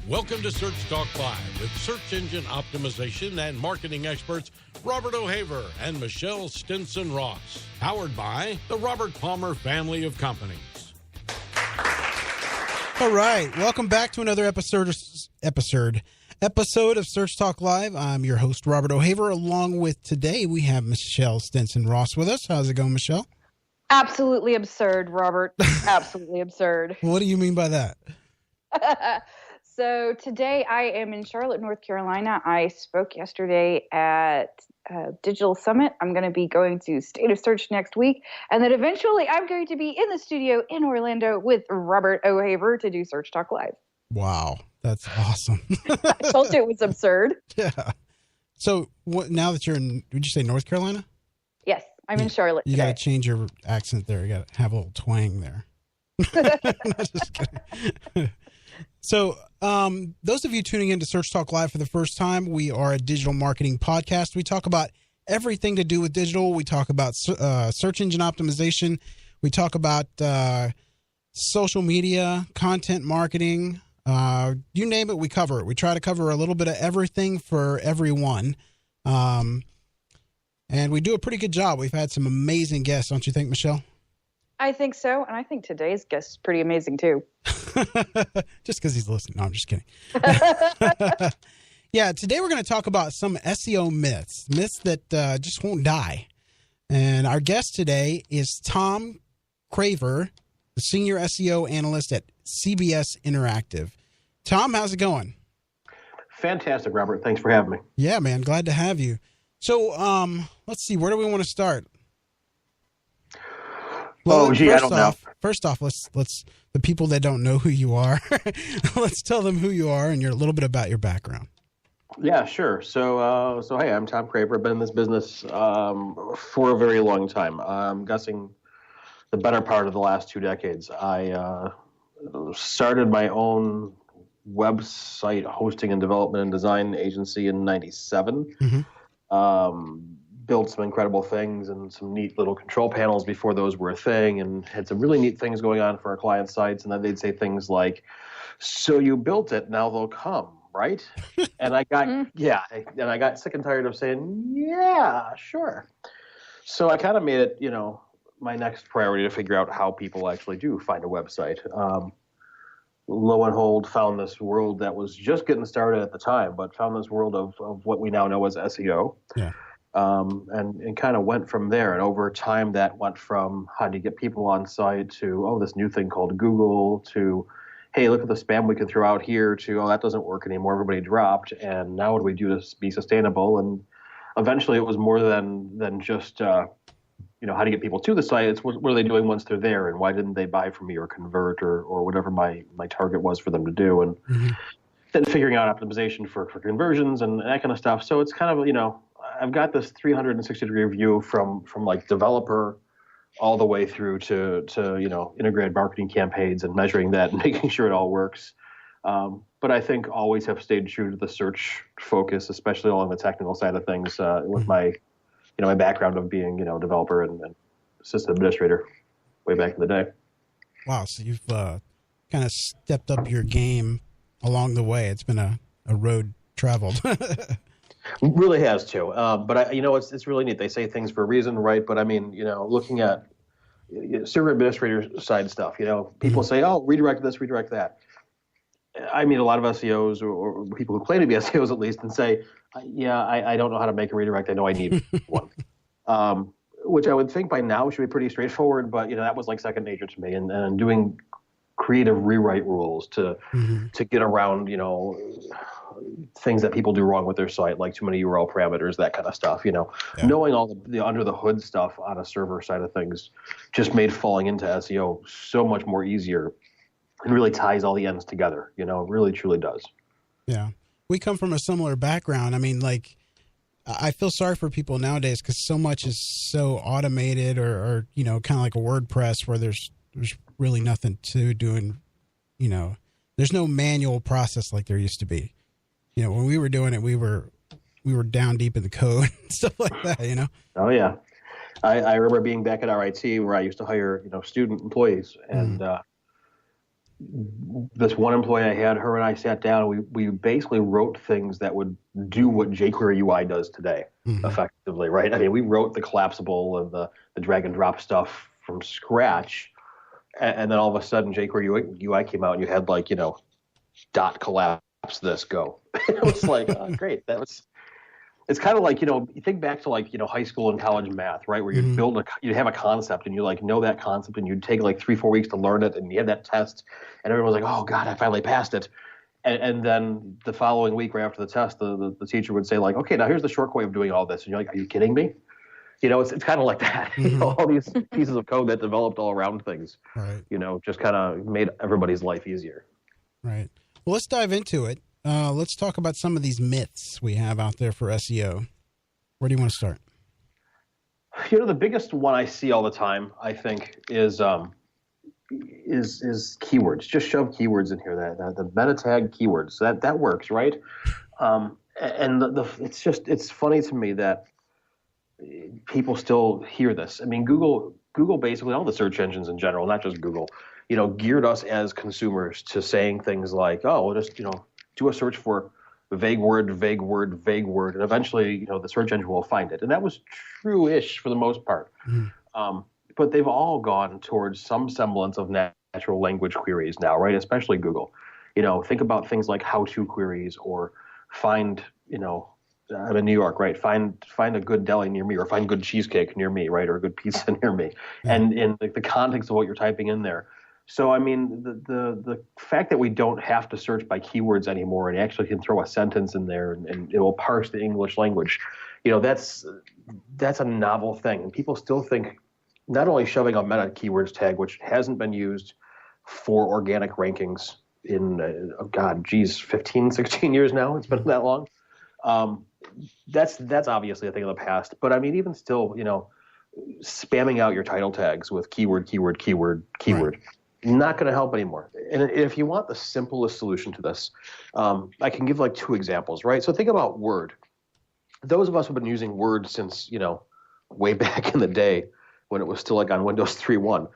Welcome to Search Talk Live with search engine optimization and marketing experts Robert O'Haver and Michelle Stinson-Ross. Powered by the Robert Palmer family of companies. All right. Welcome back to another episode of Search Talk Live. I'm your host, Robert O'Haver. Along with today, we have Michelle Stinson-Ross with us. How's it going, Michelle? Absolutely absurd, Robert. Absolutely absurd. What do you mean by that? So today I am in Charlotte, North Carolina. I spoke yesterday at Digital Summit. I'm going to be going to State of Search next week. And then eventually I'm going to be in the studio in Orlando with Robert O'Haver to do Search Talk Live. Wow. That's awesome. I told you it was absurd. Yeah. So now that you're in, would you say North Carolina? Yes, I'm in Charlotte You got to change your accent there. You got to have a little twang there. Just kidding. So those of you tuning in to Search Talk Live for the first time, we are a digital marketing podcast. We talk about everything to do with digital. We talk about search engine optimization. We talk about social media, content marketing. You name it, we cover it. We try to cover a little bit of everything for everyone. And we do a pretty good job. We've had some amazing guests, don't you think, Michelle? I think so. And I think today's guest is pretty amazing, too. Just because he's listening. No, I'm just kidding. Yeah, today we're going to talk about some SEO myths that just won't die. And our guest today is Thom Craver, the Senior SEO Analyst at CBS Interactive. Thom, how's it going? Fantastic, Robert. Thanks for having me. Yeah, man. Glad to have you. So let's see. Where do we want to start? Well, I don't know. First off, let's the people that don't know who you are, let's tell them who you are and a little bit about your background. Yeah, sure. So hey, I'm Thom Craver. I've been in this business for a very long time. I'm guessing the better part of the last 2 decades. I started my own website hosting and development and design agency in '97. Mm-hmm. Built some incredible things and some neat little control panels before those were a thing, and had some really neat things going on for our client sites. And then they'd say things like, "So you built it, now they'll come, right?" And I got and I got sick and tired of saying, "Yeah, sure." So I kind of made it, my next priority to figure out how people actually do find a website. Lo and behold, found this world that was just getting started at the time, but found this world of what we now know as SEO. Yeah. And kind of went from there. And over time, that went from how do you get people on site to, this new thing called Google, to, hey, look at the spam we can throw out here, to, that doesn't work anymore. Everybody dropped. And now what do we do to be sustainable? And eventually it was more than just, how to get people to the site. It's what are they doing once they're there, and why didn't they buy from me or convert or whatever my target was for them to do. And then figuring out optimization for conversions and that kind of stuff. So it's kind of, I've got this 360-degree view from like developer all the way through to integrated marketing campaigns and measuring that and making sure it all works. But I think always have stayed true to the search focus, especially along the technical side of things, with my my background of being developer and system administrator way back in the day. Wow, so you've kind of stepped up your game along the way. It's been a road traveled. Really has too. But it's really neat. They say things for a reason, right? But I mean, looking at server administrator side stuff, people say, redirect this, redirect that. I mean, a lot of SEOs or people who claim to be SEOs at least and say, I don't know how to make a redirect. I know I need one. Which I would think by now should be pretty straightforward, but that was like second nature to me. And doing creative rewrite rules to get around, things that people do wrong with their site, like too many URL parameters, that kind of stuff. Knowing all the under the hood stuff on a server side of things just made falling into SEO so much more easier and really ties all the ends together. It really truly does. Yeah. We come from a similar background. I mean, I feel sorry for people nowadays because so much is so automated or kind of like a WordPress where there's really nothing to doing, there's no manual process like there used to be. When we were doing it, we were down deep in the code and stuff like that, Oh, yeah. I remember being back at RIT where I used to hire, student employees and this one employee I had, her and I sat down and we basically wrote things that would do what jQuery UI does today effectively, right? I mean, we wrote the collapsible and the drag and drop stuff from scratch. And then all of a sudden jQuery UI came out and you had like, dot collapse this, go. It was like, great. It's kind of like, you think back to like, high school and college math, right? Where you'd have a concept and you like know that concept and you'd take like 3-4 weeks to learn it and you had that test and everyone was like, oh God, I finally passed it. And then the following week right after the test, the teacher would say like, okay, now here's the short way of doing all this. And you're like, are you kidding me? It's kind of like that. All these pieces of code that developed all around things, right. Just kind of made everybody's life easier. Right. Well, let's dive into it. Let's talk about some of these myths we have out there for SEO. Where do you want to start? The biggest one I see all the time, I think, is keywords. Just shove keywords in here. The meta tag keywords. That works, right? And it's funny to me that people still hear this. I mean, Google basically, all the search engines in general, not just Google, geared us as consumers to saying things like, oh, we'll just, do a search for vague word, and eventually, the search engine will find it. And that was true-ish for the most part. But they've all gone towards some semblance of natural language queries now, right? Especially Google. Think about things like how-to queries or find, I'm in New York, right? Find a good deli near me or find good cheesecake near me, right? Or a good pizza near me. And in the context of what you're typing in there. So, I mean, the fact that we don't have to search by keywords anymore and actually can throw a sentence in there and it will parse the English language, that's a novel thing. And people still think not only shoving a meta keywords tag, which hasn't been used for organic rankings in, 15, 16 years now. It's been that long. That's obviously a thing of the past. But, I mean, even still, spamming out your title tags with keyword, right. Not going to help anymore. And if you want the simplest solution to this, I can give like 2 examples, right? So think about Word. Those of us who have been using Word since, way back in the day when it was still like on Windows 3.1,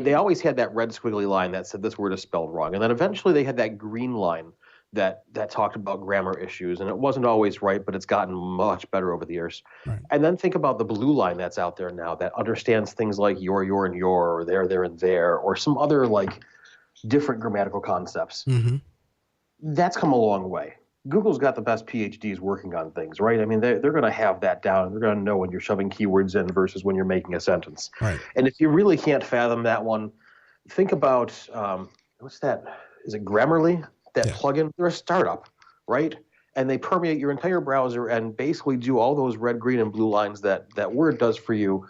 they always had that red squiggly line that said this word is spelled wrong. And then eventually they had that green line that talked about grammar issues. And it wasn't always right, but it's gotten much better over the years. Right. And then think about the blue line that's out there now that understands things like your, and your, or there, and there, or some other like different grammatical concepts. That's come a long way. Google's got the best PhDs working on things, right? I mean, they're going to have that down. They're going to know when you're shoving keywords in versus when you're making a sentence. Right. And if you really can't fathom that one, think about, what's that? Is it Grammarly? That plugin, they're a startup, right? And they permeate your entire browser and basically do all those red, green, and blue lines that Word does for you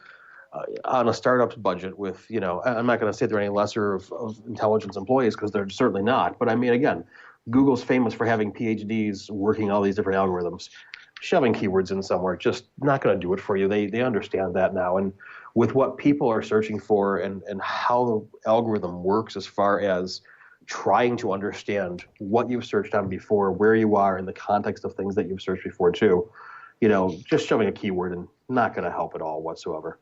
on a startup's budget with, I'm not going to say they're any lesser of intelligence employees because they're certainly not. But I mean, again, Google's famous for having PhDs working all these different algorithms. Shoving keywords in somewhere, just not going to do it for you. They understand that now. And with what people are searching for and how the algorithm works as far as trying to understand what you've searched on before, where you are in the context of things that you've searched before too, just shoving a keyword in, not going to help at all whatsoever.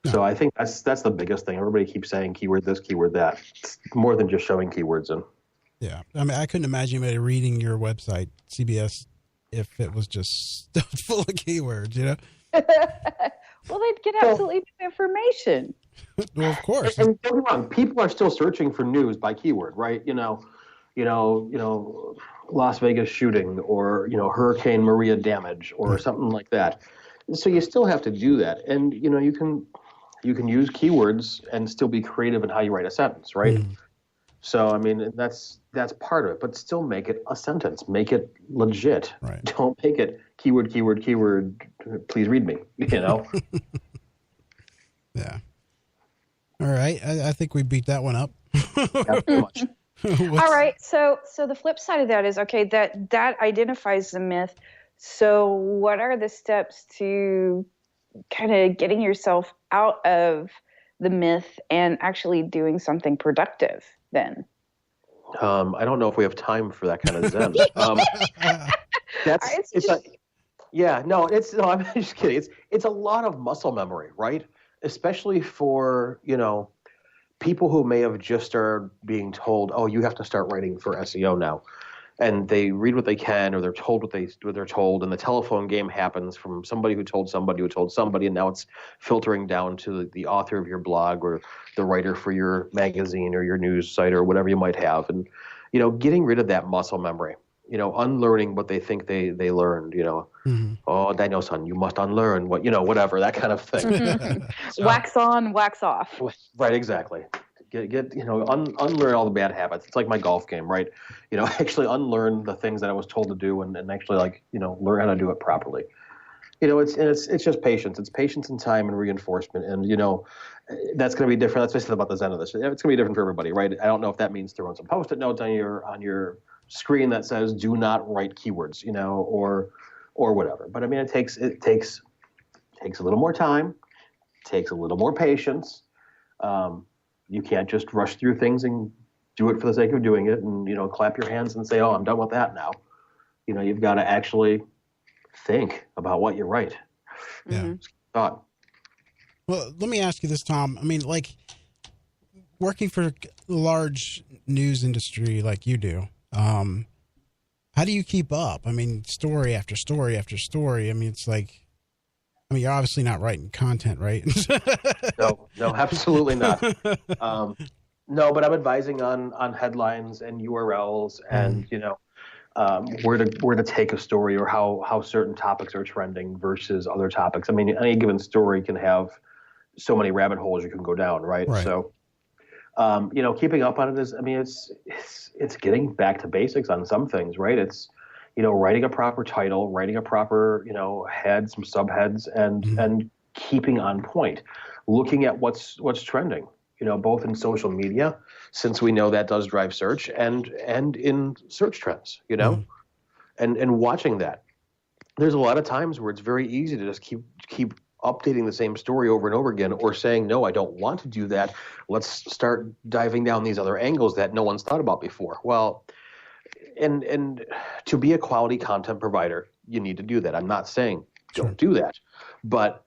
No. So I think that's the biggest thing. Everybody keeps saying keyword this, keyword that. It's more than just shoving keywords in. Yeah. I mean, I couldn't imagine anybody reading your website, CBS, if it was just stuffed full of keywords, Well, they'd get absolutely no information. Well, of course. And don't get me wrong, people are still searching for news by keyword, right? Las Vegas shooting or, Hurricane Maria damage or something like that. So you still have to do that. And, you can use keywords and still be creative in how you write a sentence, right? So, I mean, that's part of it, but still make it a sentence. Make it legit. Right. Don't make it keyword, please read me, Yeah. All right. I think we beat that one up. Much. All right. So the flip side of that is, okay, that identifies the myth. So what are the steps to kind of getting yourself out of the myth and actually doing something productive then? I don't know if we have time for that kind of zen. I'm just kidding. It's a lot of muscle memory, right? Especially for, people who may have just started being told, oh, you have to start writing for SEO now. And they read what they can, or they're told what they're told, and the telephone game happens from somebody who told somebody who told somebody, and now it's filtering down to the author of your blog or the writer for your magazine or your news site or whatever you might have. And, getting rid of that muscle memory, unlearning what they think they learned, oh, Daniel-san, you must unlearn what, whatever, that kind of thing. So, wax on, wax off. Right, exactly. Unlearn all the bad habits. It's like my golf game, right? Actually unlearn the things that I was told to do and actually learn how to do it properly. It's just patience. It's patience and time and reinforcement. And, that's going to be different. That's basically about the zen of this. It's going to be different for everybody, right? I don't know if that means throwing some Post-it notes on your screen that says, do not write keywords, or whatever. But I mean, it takes a little more time, takes a little more patience. You can't just rush through things and do it for the sake of doing it and, clap your hands and say, oh, I'm done with that now. You've got to actually think about what you write. Yeah. Thought. Well, let me ask you this, Tom. I mean, like, working for a large news industry like you do, how do you keep up? I mean, story after story after story. I mean, it's like, you're obviously not writing content, right? No, absolutely not. No, but I'm advising on headlines and URLs and, where to take a story or how certain topics are trending versus other topics. I mean, any given story can have so many rabbit holes you can go down, right? So, keeping up on it is, it's getting back to basics on some things, right? It's, writing a proper title, writing a proper, head, some subheads, and keeping on point, looking at what's trending, both in social media, since we know that does drive search, and in search trends, and watching that. There's a lot of times where it's very easy to just keep updating the same story over and over again, or saying, no, I don't want to do that. Let's start diving down these other angles that no one's thought about before. Well, and to be a quality content provider, you need to do that. I'm not saying don't do that, but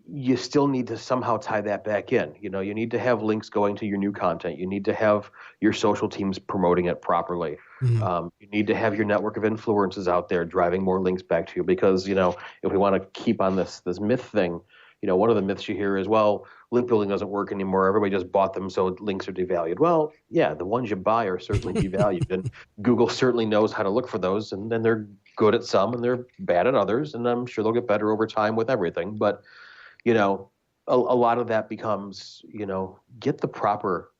you still need to somehow tie that back in. You need to have links going to your new content. You need to have your social teams promoting it properly. You need to have your network of influencers out there driving more links back to you, because, if we want to keep on this myth thing, one of the myths you hear is, well, link building doesn't work anymore. Everybody just bought them, so links are devalued. Well, yeah, the ones you buy are certainly devalued, and Google certainly knows how to look for those, and then they're good at some and they're bad at others, and I'm sure they'll get better over time with everything. But, a lot of that becomes, get the proper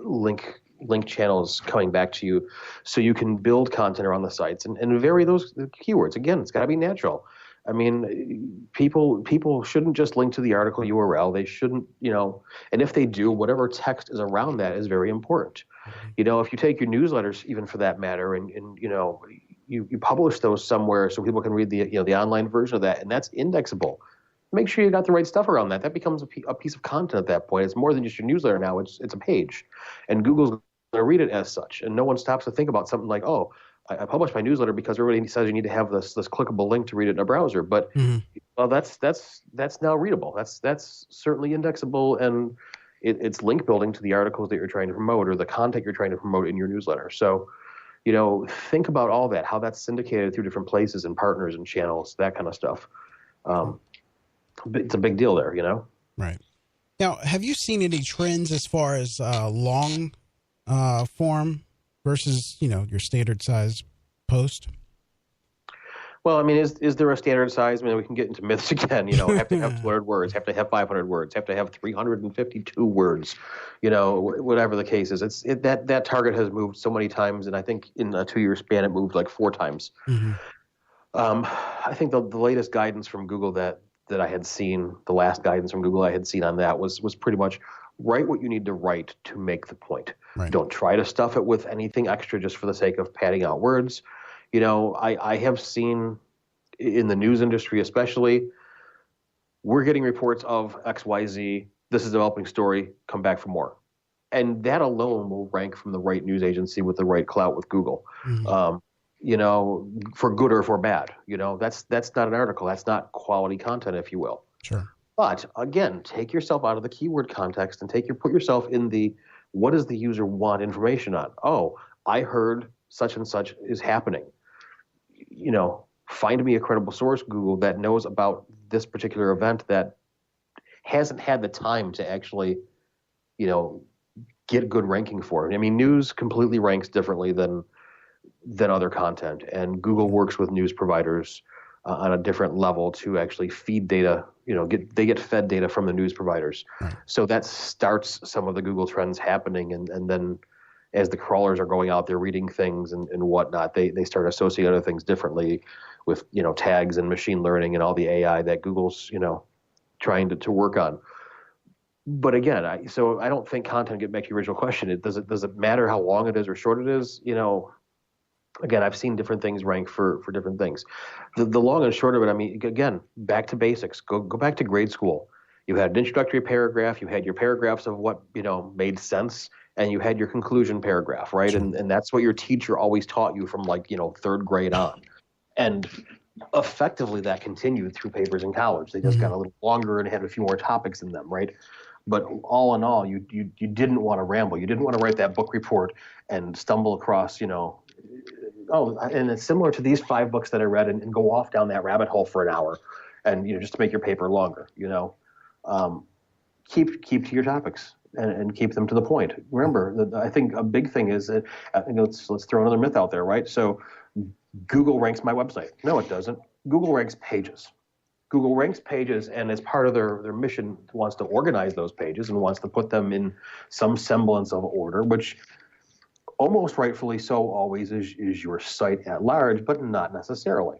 link channels coming back to you so you can build content around the sites and vary those keywords. Again, it's got to be natural. I mean, people shouldn't just link to the article URL. They shouldn't, and if they do, whatever text is around that is very important. If you take your newsletters, even for that matter, and you publish those somewhere so people can read the online version of that, and that's indexable. Make sure you got the right stuff around that. That becomes a piece of content at that point. It's more than just your newsletter now. It's a page, and Google's going to read it as such. And no one stops to think about something like, oh, I published my newsletter because everybody says you need to have this clickable link to read it in a browser. But well, that's now readable. That's certainly indexable, and it's link building to the articles that you're trying to promote or the content you're trying to promote in your newsletter. So, think about all that, how that's syndicated through different places and partners and channels, that kind of stuff. It's a big deal there, Right. Now, have you seen any trends as far as long form versus, your standard size post? Well, I mean, is there a standard size? I mean, we can get into myths again, have to have 200 words, have to have 500 words, have to have 352 words, whatever the case is. That target has moved so many times, and I think in a 2-year span it moved like 4 times. I think the latest guidance from Google that I had seen, the last guidance from Google I had seen on that was pretty much write what you need to write to make the point. Right. Don't try to stuff it with anything extra just for the sake of padding out words. I have seen in the news industry especially, we're getting reports of XYZ, this is a developing story, come back for more. And that alone will rank from the right news agency with the right clout with Google. For good or for bad. That's not an article. That's not quality content, if you will. Sure. But again, take yourself out of the keyword context and put yourself in the, what does the user want information on? Oh, I heard such and such is happening. Find me a credible source, Google, that knows about this particular event that hasn't had the time to actually, get good ranking for it. I mean, news completely ranks differently than other content, and Google works with news providers on a different level to actually feed data. They get fed data from the news providers, Right. So that starts some of the Google trends happening, and then as the crawlers are going out there reading things and whatnot, they start associating other things differently with tags and machine learning and all the AI that Google's trying to work on. But again, I don't think content, get back to your original question, does it matter how long it is or short it is? Again, I've seen different things rank for different things. The long and short of it, I mean, again, back to basics. Go back to grade school. You had an introductory paragraph, you had your paragraphs of what made sense, and you had your conclusion paragraph, right? Sure. And that's what your teacher always taught you from third grade on. And effectively that continued through papers in college. They just got a little longer and had a few more topics in them, right? But all in all, you didn't want to ramble. You didn't want to write that book report and stumble across, and it's similar to these 5 books that I read and go off down that rabbit hole for an hour and, just to make your paper longer, keep to your topics and keep them to the point. Remember, I think a big thing is that, let's throw another myth out there, right? So Google ranks my website. No, it doesn't. Google ranks pages. Google ranks pages, and as part of their mission, wants to organize those pages and wants to put them in some semblance of order, which almost rightfully so always is your site at large, but not necessarily.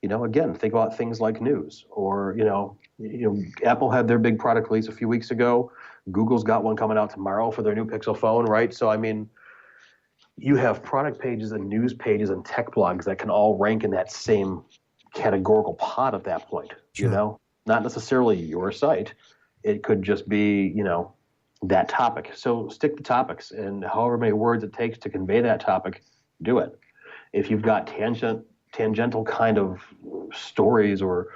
Again, think about things like news, or Apple had their big product release a few weeks ago. Google's got one coming out tomorrow for their new Pixel phone, right? So I mean, you have product pages and news pages and tech blogs that can all rank in that same categorical pot at that point. Sure. Not necessarily your site. It could just be that topic. So stick to topics, and however many words it takes to convey that topic, do it. If you've got tangential kind of stories or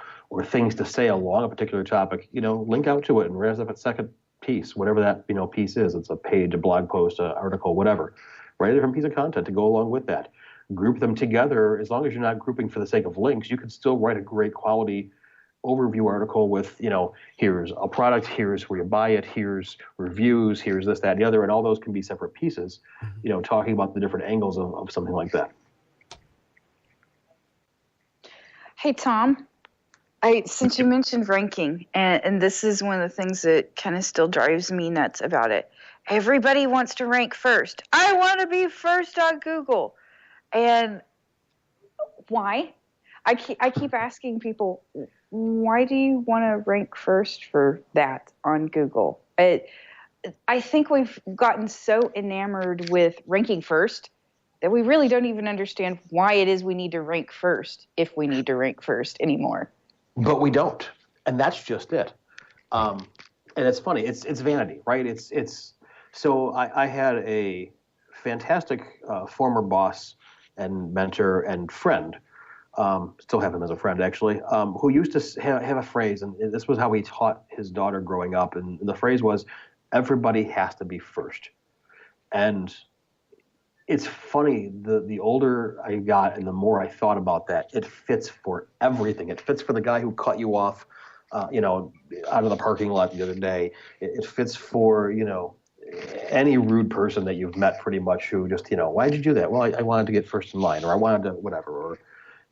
things to say along a particular topic, link out to it and raise up a second piece, whatever that piece is. It's a page, a blog post, an article, whatever. Write a different piece of content to go along with that. Group them together. As long as you're not grouping for the sake of links, you can still write a great quality overview article with, here's a product, here's where you buy it, here's reviews, here's this, that, and the other, and all those can be separate pieces, talking about the different angles of something like that. Hey, Tom, since you mentioned ranking, and this is one of the things that kind of still drives me nuts about it. Everybody wants to rank first. I want to be first on Google. And why? I keep asking people, why do you want to rank first for that on Google? I think we've gotten so enamored with ranking first that we really don't even understand why it is we need to rank first, if we need to rank first anymore. But we don't, and that's just it. And it's funny. It's vanity, right? It's. So I had a fantastic former boss and mentor and friend, still have him as a friend actually, who used to have a phrase, and this was how he taught his daughter growing up, and the phrase was, everybody has to be first. And it's funny, the older I got and the more I thought about that, it fits for everything. It fits for the guy who cut you off, out of the parking lot the other day. It fits for, any rude person that you've met pretty much who just, why did you do that? Well, I wanted to get first in line, or I wanted to whatever, or,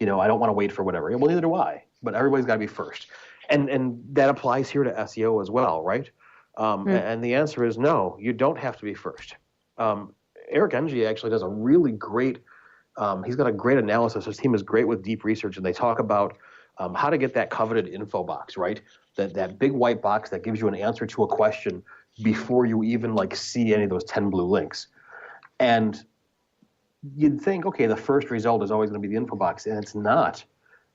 I don't want to wait for whatever. Well, neither do I, but everybody's got to be first. And that applies here to SEO as well, right? And the answer is no, you don't have to be first. Eric Ng actually does a really great, he's got a great analysis. His team is great with deep research, and they talk about how to get that coveted info box, right? That big white box that gives you an answer to a question before you even see any of those 10 blue links. And you'd think, okay, the first result is always going to be the info box, and it's not.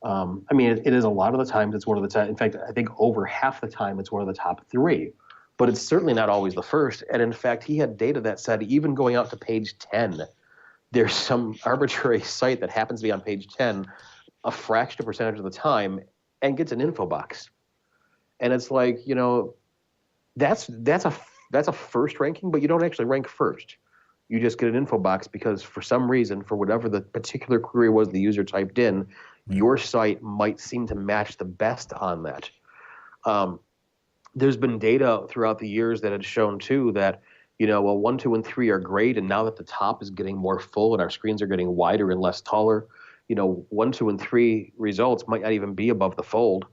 It is a lot of the times. It's one of the time. In fact, I think over half the time it's one of the top 3. But it's certainly not always the first. And in fact, he had data that said even going out to page 10, there's some arbitrary site that happens to be on page 10 a fraction of percentage of the time and gets an info box. And it's like, that's a first ranking, but you don't actually rank first. You just get an info box because for some reason, for whatever the particular query was the user typed in, your site might seem to match the best on that. There's been data throughout the years that had shown too that, 1, 2, and 3 are great. And now that the top is getting more full and our screens are getting wider and less taller, 1, 2, and 3 results might not even be above the fold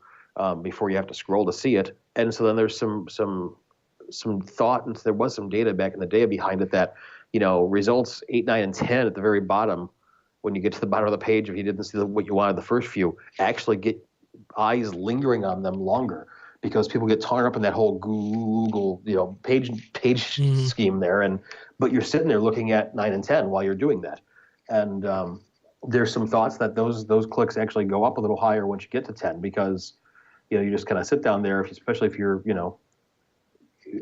before you have to scroll to see it. And so then there's some thought, and there was some data back in the day behind it that, results 8, 9, and 10 at the very bottom, when you get to the bottom of the page, if you didn't see what you wanted the first few, actually get eyes lingering on them longer because people get caught up in that whole Google, page scheme there. But you're sitting there looking at 9 and 10 while you're doing that. And there's some thoughts that those clicks actually go up a little higher once you get to 10 because, you just kind of sit down there, especially if you're,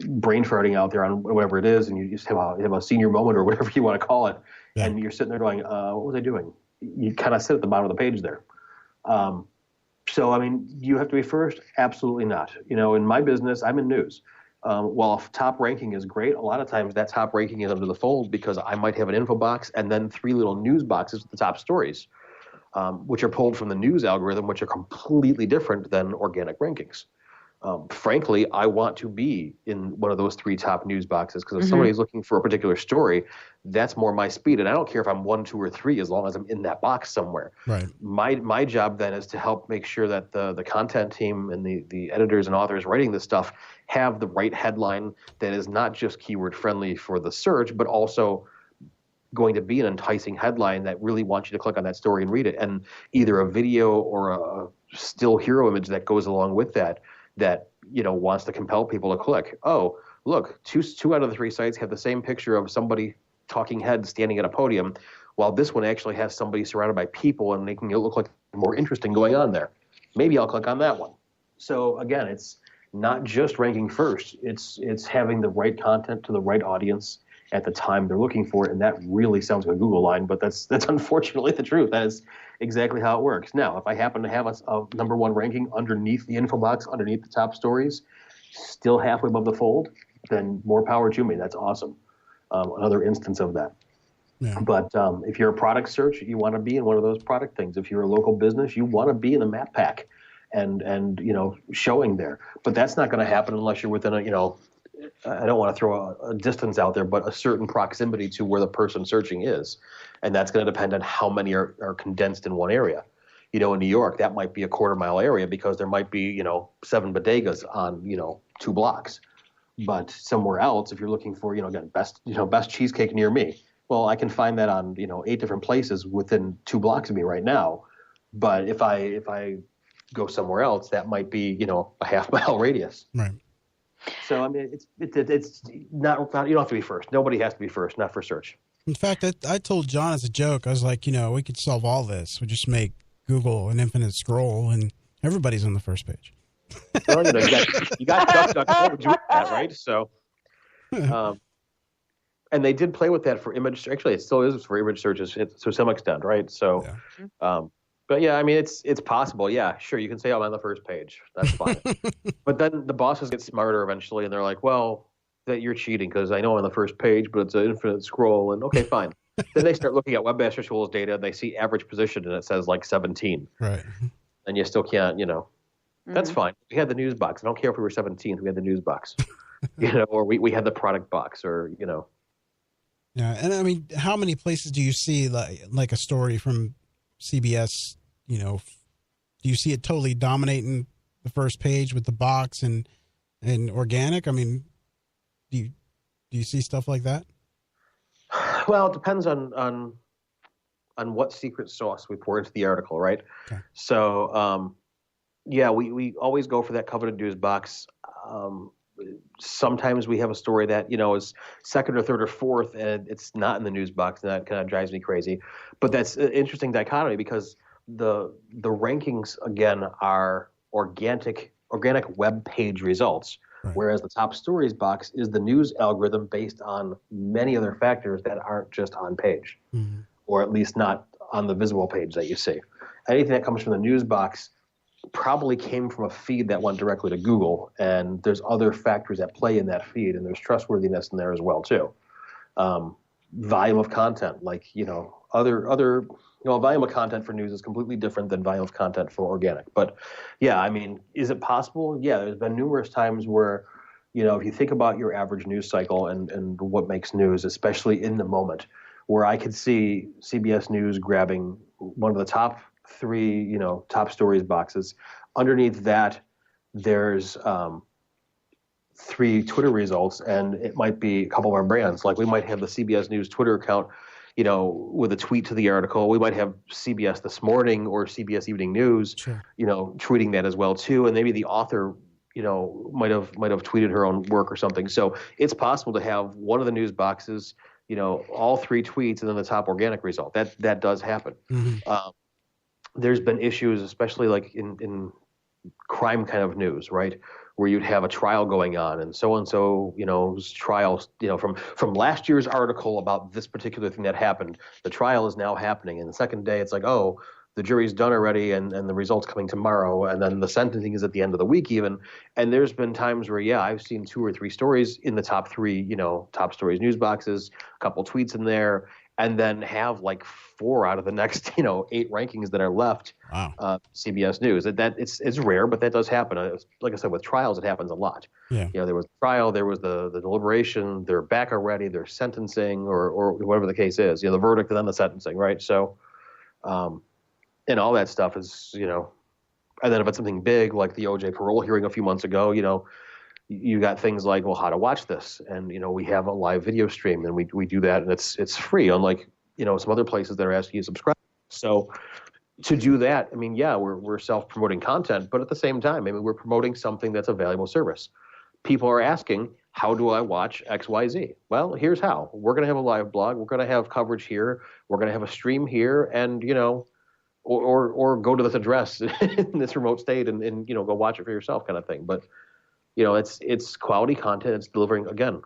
brain farting out there on whatever it is, and you just have a senior moment or whatever you want to call it, and you're sitting there going, what was I doing? You kind of sit at the bottom of the page there. So, I mean, you have to be first? Absolutely not. In my business, I'm in news. While top ranking is great, a lot of times that top ranking is under the fold because I might have an info box and then 3 little news boxes with the top stories, which are pulled from the news algorithm, which are completely different than organic rankings. Frankly, I want to be in one of those 3 top news boxes because if somebody's looking for a particular story, that's more my speed. And I don't care if I'm 1, 2, or 3 as long as I'm in that box somewhere. Right. My job then is to help make sure that the content team and the editors and authors writing this stuff have the right headline that is not just keyword friendly for the search, but also going to be an enticing headline that really wants you to click on that story and read it. And either a video or a still hero image that goes along with that wants to compel people to click. Oh, look, two out of the 3 sites have the same picture of somebody talking head standing at a podium, while this one actually has somebody surrounded by people and making it look like more interesting going on there. Maybe I'll click on that one. So again, it's not just ranking first. It's having the right content to the right audience at the time they're looking for it, and that really sounds like a Google line, but that's unfortunately the truth. That is exactly how it works. Now, if I happen to have a number 1 ranking underneath the info box, underneath the top stories, still halfway above the fold, then more power to me. That's awesome. Another instance of that. Yeah. But if you're a product search, you want to be in one of those product things. If you're a local business, you want to be in the map pack and showing there. But that's not going to happen unless you're within I don't want to throw a distance out there, but a certain proximity to where the person searching is. And that's going to depend on how many are condensed in one area. In New York, that might be a quarter-mile area because there might be, 7 bodegas on, 2 blocks. But somewhere else, if you're looking for, again, best cheesecake near me, well, I can find that on, 8 different places within 2 blocks of me right now. But if I go somewhere else, that might be, a half-mile radius. Right. So, I mean, it's not, you don't have to be first. Nobody has to be first, not for search. In fact, I told John as a joke, I was like, we could solve all this. We just make Google an infinite scroll and everybody's on the first page. Well, you got DuckDuckGo doing that, right? So, and they did play with that for image. Actually, it still is for image searches to some extent, right? So, yeah. But yeah, I mean, it's possible. Yeah, sure, you can say I'm on the first page. That's fine. But then the bosses get smarter eventually, and they're like, well, that you're cheating because I know I'm on the first page, but it's an infinite scroll. And okay, fine. Then they start looking at Webmaster Tools data, and they see average position, and it says like 17. Right. And you still can't, That's fine. We had the news box. I don't care if we were 17th. We had the news box, or we had the product box, or Yeah, and I mean, how many places do you see like a story from CBS? Do you see it totally dominating the first page with the box and organic? I mean, do you see stuff like that? Well, it depends on what secret sauce we pour into the article, right? Okay. So, yeah, we always go for that coveted news box. Sometimes we have a story that, is second or third or fourth, and it's not in the news box, and that kind of drives me crazy. But that's an interesting dichotomy because the rankings, again, are organic web page results, right. Whereas the top stories box is the news algorithm based on many other factors that aren't just on page, or at least not on the visible page that you see. Anything that comes from the news box probably came from a feed that went directly to Google, and there's other factors at play in that feed, and there's trustworthiness in there as well too. Volume of content, like volume of content for news is completely different than volume of content for organic. But yeah, I mean, is it possible? Yeah, there's been numerous times where, if you think about your average news cycle and what makes news, especially in the moment, where I could see CBS News grabbing one of the top 3, top stories boxes. Underneath that, there's 3 Twitter results, and it might be a couple of our brands. Like we might have the CBS News Twitter account, with a tweet to the article. We might have CBS This Morning or CBS Evening News, Sure. Tweeting that as well too. And maybe the author, might have tweeted her own work or something. So it's possible to have one of the news boxes, all 3 tweets and then the top organic result. That does happen. Mm-hmm. There's been issues, especially like in crime kind of news, right? Where you'd have a trial going on, and so, trials, from last year's article about this particular thing that happened, the trial is now happening. And the second day, it's like, oh, the jury's done already, and the result's coming tomorrow, and then the sentencing is at the end of the week even. And there's been times where, yeah, I've seen 2 or 3 stories in the top 3, top stories news boxes, a couple tweets in there, and then have like 4 out of the next, 8 rankings that are left. Wow. CBS News. It's rare, but that does happen. Like I said, with trials, it happens a lot. Yeah. There was the trial, there was the deliberation, they're back already, they're sentencing, or whatever the case is. The verdict and then the sentencing, right? So, and all that stuff is, and then if it's something big like the OJ parole hearing a few months ago, you got things like, well, how to watch this, and we have a live video stream, and we do that, and it's free, unlike some other places that are asking you to subscribe. So to do that, I mean, yeah, we're self-promoting content, but at the same time, we're promoting something that's a valuable service. People are asking, how do I watch XYZ? Well, here's how. We're going to have a live blog. We're going to have coverage here. We're going to have a stream here, and or go to this address in this remote state and go watch it for yourself, kind of thing. But it's quality content. It's delivering, again,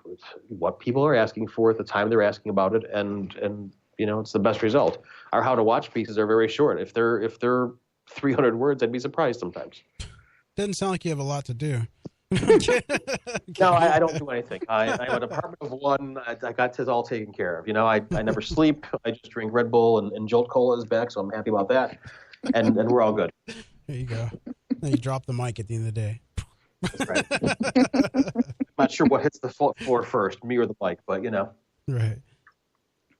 what people are asking for at the time they're asking about it, and it's the best result. Our how to watch pieces are very short. If they're 300 words, I'd be surprised sometimes. Doesn't sound like you have a lot to do. No, I don't do anything. I have a department of 1. I got this all taken care of. I never sleep. I just drink Red Bull, and Jolt Cola is back, so I'm happy about that. And we're all good. There you go. Then you drop the mic at the end of the day. That's right. I'm not sure what hits the floor first, me or the mic, but Right.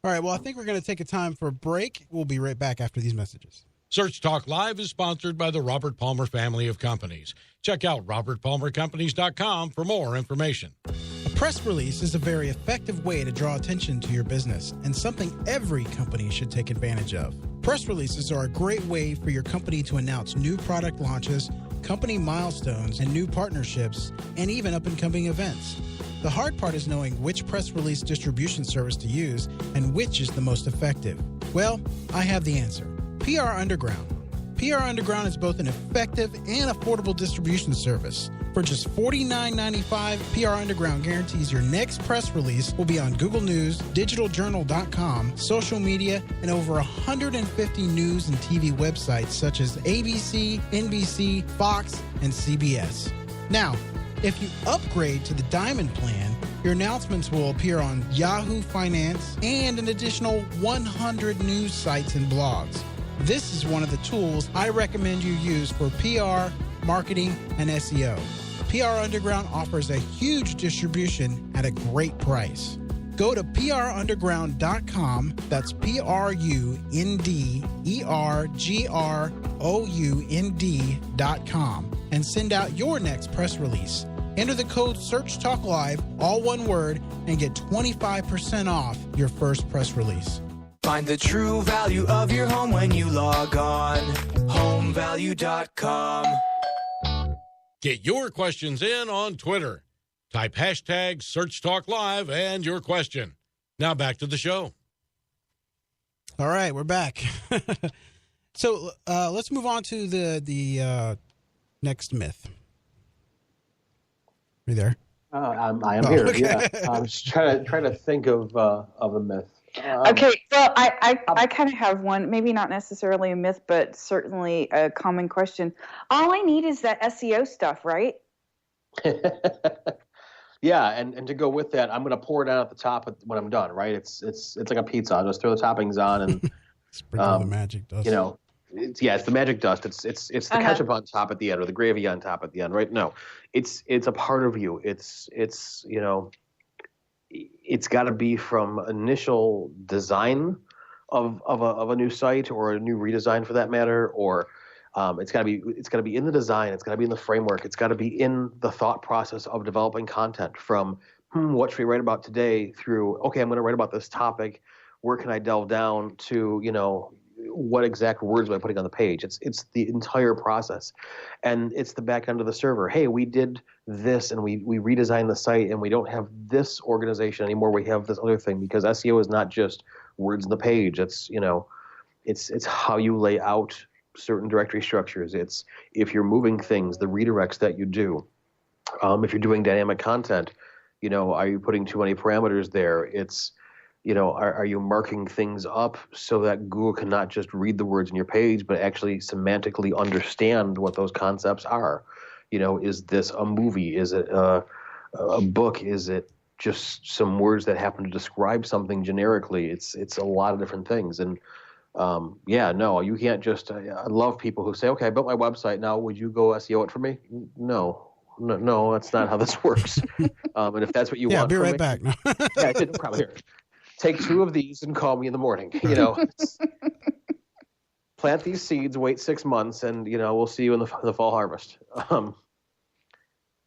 All right. Well, I think we're going to take a time for a break. We'll be right back after these messages. Search Talk Live is sponsored by the Robert Palmer family of companies. Check out robertpalmercompanies.com for more information. A press release is a very effective way to draw attention to your business and something every company should take advantage of. Press releases are a great way for your company to announce new product launches, company milestones, and new partnerships, and even up-and-coming events. The hard part is knowing which press release distribution service to use and which is the most effective. Well, I have the answer. PR Underground. PR Underground is both an effective and affordable distribution service. For just $49.95, PR Underground guarantees your next press release will be on Google News, digitaljournal.com, social media, and over 150 news and TV websites such as ABC, NBC, Fox, and CBS. Now, if you upgrade to the Diamond plan, your announcements will appear on Yahoo Finance and an additional 100 news sites and blogs. This is one of the tools I recommend you use for PR, marketing, and SEO. PR Underground offers a huge distribution at a great price. Go to prunderground.com, that's prunderground.com, and send out your next press release. Enter the code SearchTalkLive, all one word, and get 25% off your first press release. Find the true value of your home when you log on. Homevalue.com. Get your questions in on Twitter. Type hashtag SearchTalkLive and your question. Now back to the show. All right, we're back. So let's move on to the next myth. Are you there? I am here. Okay. Yeah, I'm just trying to think of a myth. Okay, well, I kind of have one, maybe not necessarily a myth, but certainly a common question. All I need is that SEO stuff, right? Yeah, and to go with that, I'm going to pour it out at the top when I'm done, right? It's like a pizza. I'll just throw the toppings on and Sprinkle the magic dust. you know, it's the magic dust. It's the ketchup on top at the end or the gravy on top at the end, right? No, it's a part of you. It's it's got to be from initial design of a new site or a new redesign for that matter, or it's got to be in the design. It's got to be in the framework. It's got to be in the thought process of developing content from what should we write about today through, okay, I'm going to write about this topic. Where can I delve down to, what exact words am I putting on the page? It's the entire process. And it's the back end of the server. Hey, we did this and we redesigned the site and we don't have this organization anymore. We have this other thing, because SEO is not just words on the page. It's how you lay out certain directory structures. It's if you're moving things, the redirects that you do. If you're doing dynamic content, are you putting too many parameters there? It's are you marking things up so that Google can not just read the words in your page, but actually semantically understand what those concepts are? Is this a movie? Is it a book? Is it just some words that happen to describe something generically? It's a lot of different things. And you can't just, I love people who say, okay, I built my website. Now, would you go SEO it for me? No, that's not how this works. And if that's what you want, I'll be right back. No. Yeah, no problem. Here, take 2 of these and call me in the morning. Plant these seeds, wait 6 months, and we'll see you in the fall harvest.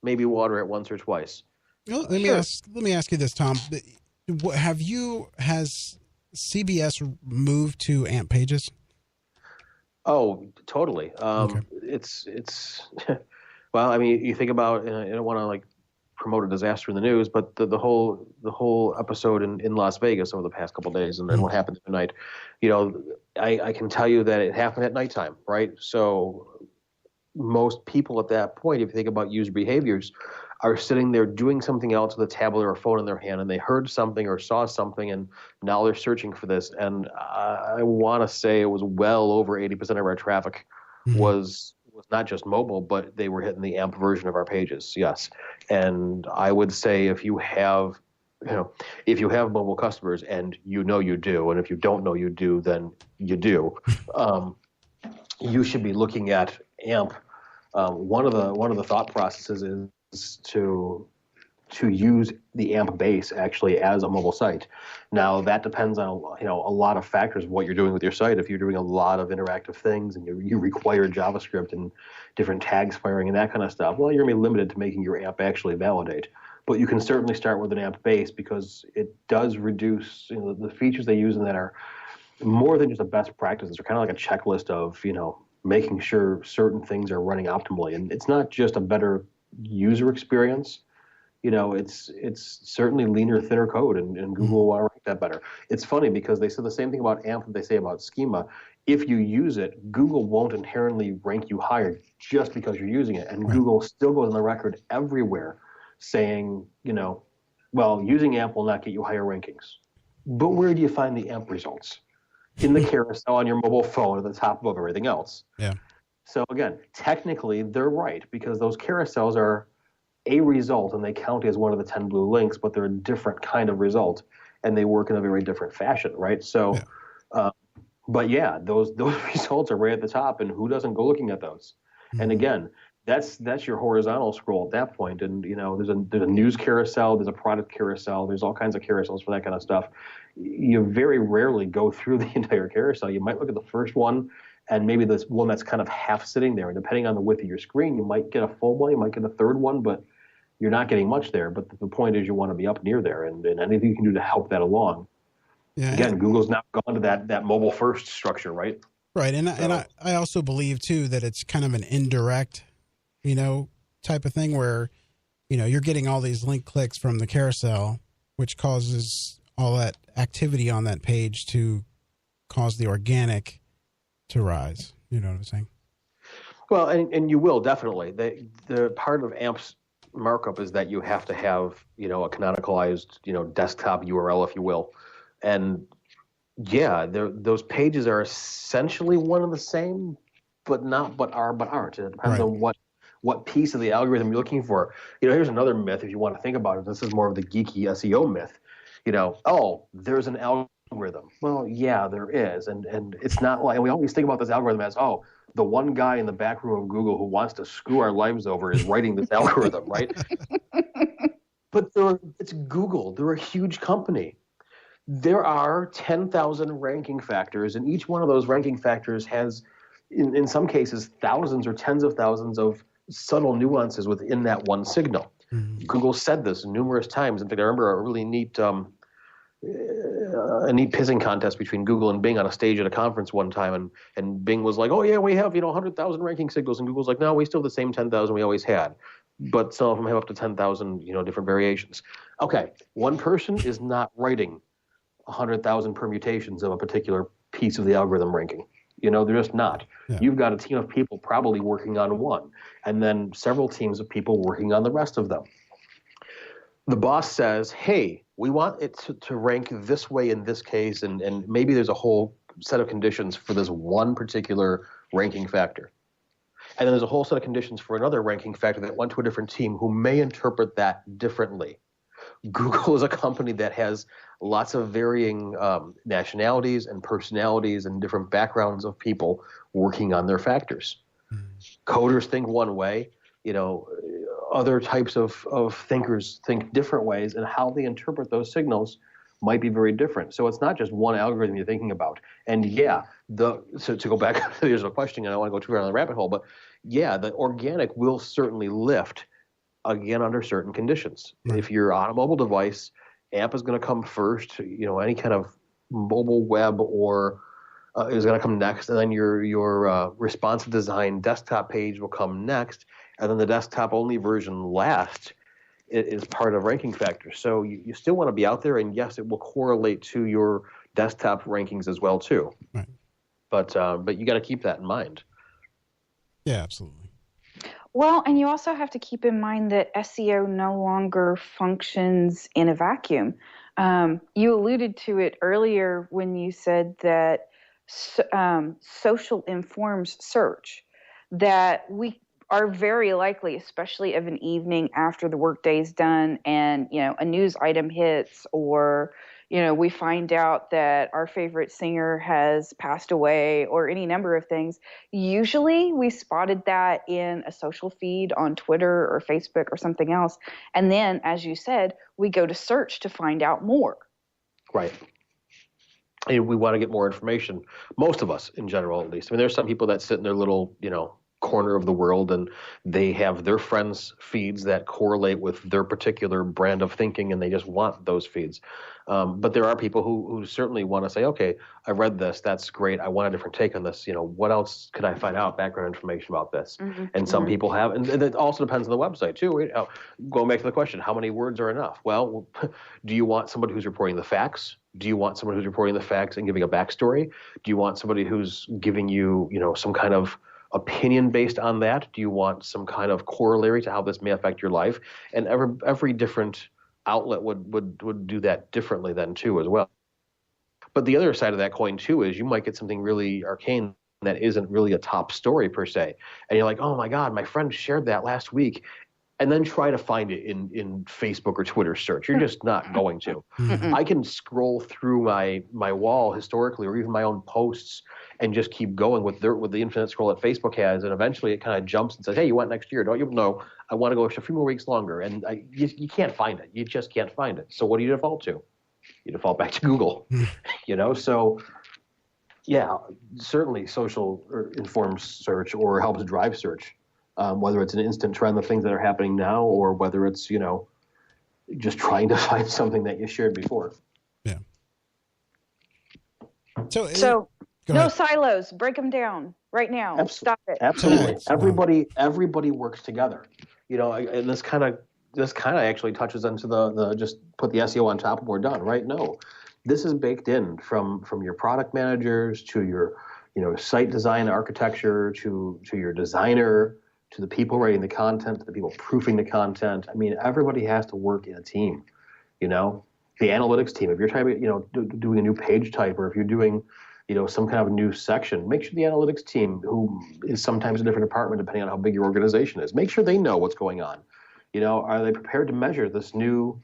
Maybe water it once or twice. Well, let me ask you this, Tom. Has CBS moved to AMP pages? Oh, totally. Okay. It's well, I mean, you think about, I don't want to promote a disaster in the news, but the whole episode in Las Vegas over the past couple of days, and then what happened tonight, I can tell you that it happened at nighttime, right? So most people at that point, if you think about user behaviors, are sitting there doing something else with a tablet or a phone in their hand, and they heard something or saw something, and now they're searching for this. And I want to say it was well over 80% of our traffic was not just mobile, but they were hitting the AMP version of our pages. Yes. And I would say if you have mobile customers, and you do, and if you don't know you do, then you do, you should be looking at AMP. One of the thought processes is to use the AMP base actually as a mobile site. Now that depends on a lot of factors of what you're doing with your site. If you're doing a lot of interactive things and you require JavaScript and different tags firing and that kind of stuff, well, you're going to be limited to making your AMP actually validate. But you can certainly start with an AMP base, because it does reduce the features they use in that are more than just a best practices. They're kind of like a checklist of making sure certain things are running optimally, and it's not just a better user experience. It's certainly leaner, thinner code, and Google will want to rank that better. It's funny because they said the same thing about AMP that they say about schema. If you use it, Google won't inherently rank you higher just because you're using it. And Google still goes on the record everywhere saying, using AMP will not get you higher rankings. But where do you find the AMP results? In the carousel on your mobile phone at the top above everything else. Yeah. So again, technically they're right, because those carousels are a result and they count as one of the 10 blue links, but they're a different kind of result and they work in a very different fashion, right? So, but yeah, those results are right at the top, and who doesn't go looking at those? And again, that's your horizontal scroll at that point. And there's a news carousel, there's a product carousel, there's all kinds of carousels for that kind of stuff. You very rarely go through the entire carousel. You might look at the first one and maybe this one that's kind of half sitting there. And depending on the width of your screen, you might get a full one, you might get a third one, but you're not getting much there. But the point is you want to be up near there, and anything you can do to help that along. Yeah. Again, Google's now gone to that mobile first structure, right? Right. And I also believe too that it's kind of an indirect, type of thing where, you're getting all these link clicks from the carousel, which causes all that activity on that page to cause the organic to rise. You know what I'm saying? Well, and you will definitely. The part of AMP's markup is that you have to have, a canonicalized, desktop URL, if you will. And yeah, those pages are essentially one and the same, but aren't. It depends on what piece of the algorithm you're looking for. Here's another myth if you want to think about it. This is more of the geeky SEO myth. There's an algorithm. Well, yeah, there is, and it's not like, and we always think about this algorithm as, the one guy in the back room of Google who wants to screw our lives over is writing this algorithm, right? But it's Google. They're a huge company. There are 10,000 ranking factors, and each one of those ranking factors has, in some cases, thousands or tens of thousands of subtle nuances within that one signal. Mm-hmm. Google said this numerous times. In fact, I remember a really neat pissing contest between Google and Bing on a stage at a conference one time, and Bing was like, "Oh yeah, we have 100,000 ranking signals," and Google's like, "No, we still have the same 10,000 we always had, but some of them have up to 10,000 different variations." Okay, one person is not writing 100,000 permutations of a particular piece of the algorithm ranking. They're just not. Yeah. You've got a team of people probably working on one, and then several teams of people working on the rest of them. The boss says, hey, we want it to rank this way in this case, and maybe there's a whole set of conditions for this one particular ranking factor. And then there's a whole set of conditions for another ranking factor that went to a different team who may interpret that differently. Google is a company that has lots of varying nationalities and personalities and different backgrounds of people working on their factors. Coders think one way, other types of thinkers think different ways, and how they interpret those signals might be very different. So it's not just one algorithm you're thinking about. And so to go back to the original question, and I don't want to go too far down the rabbit hole, but yeah, the organic will certainly lift, again, under certain conditions. Right. If you're on a mobile device, AMP is going to come first, any kind of mobile web or is going to come next, and then your responsive design desktop page will come next, and then the desktop-only version last is part of ranking factors. So you still want to be out there, and yes, it will correlate to your desktop rankings as well, too. Right. But you got to keep that in mind. Yeah, absolutely. Well, and you also have to keep in mind that SEO no longer functions in a vacuum. You alluded to it earlier when you said that social informs search, that we are very likely, especially of an evening after the workday's done and, a news item hits, or, we find out that our favorite singer has passed away, or any number of things. Usually we spotted that in a social feed on Twitter or Facebook or something else. And then, as you said, we go to search to find out more. Right. And we want to get more information. Most of us, in general, at least. I mean, there's some people that sit in their little, corner of the world, and they have their friends' feeds that correlate with their particular brand of thinking, and they just want those feeds. But there are people who certainly want to say, okay, I read this, that's great, I want a different take on this. What else could I find out, background information about this? Mm-hmm. And some people have, and it also depends on the website too. Going back to the question, how many words are enough? Well, do you want somebody who's reporting the facts? Do you want somebody who's reporting the facts and giving a backstory? Do you want somebody who's giving you, some kind of opinion based on that? Do you want some kind of corollary to how this may affect your life? And every different outlet would do that differently then too as well. But the other side of that coin too is you might get something really arcane that isn't really a top story per se. And you're like, oh my God, my friend shared that last week. And then try to find it in Facebook or Twitter search. You're just not going to. Mm-hmm. I can scroll through my wall historically, or even my own posts, and just keep going with the infinite scroll that Facebook has, and eventually it kind of jumps and says, hey, you went next year, don't you? No, I want to go a few more weeks longer. And you can't find it. You just can't find it. So what do you default to? You default back to Google. So yeah, certainly social informs search or helps drive search. Whether it's an instant trend of things that are happening now, or whether it's, just trying to find something that you shared before. Yeah. So no silos, break them down right now. Stop it. Absolutely. Everybody works together, and this kind of actually touches into the just put the SEO on top and we're done, right? No, this is baked in from your product managers to your, site design architecture, to your designer, to the people writing the content, to the people proofing the content. I mean, everybody has to work in a team, the analytics team, if you're typing, doing a new page type, or if you're doing, some kind of new section, make sure the analytics team, who is sometimes a different department depending on how big your organization is, make sure they know what's going on. Are they prepared to measure this new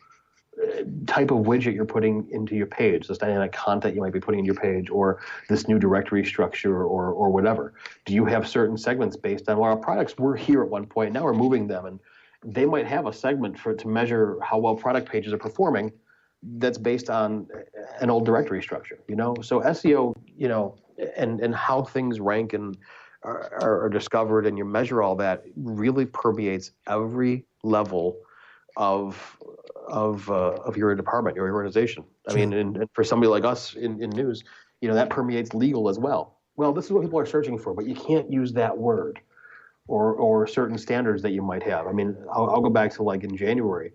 type of widget you're putting into your page, this dynamic content you might be putting in your page, or this new directory structure, or whatever? Do you have certain segments based on, well, our products were here at one point, now we're moving them, and they might have a segment to measure how well product pages are performing that's based on an old directory structure, So SEO, and how things rank and are discovered, and you measure all that, really permeates every level of your department, your organization. I mean, and for somebody like us in news, that permeates legal as well. Well, this is what people are searching for, but you can't use that word or certain standards that you might have. I mean, I'll go back to like in January,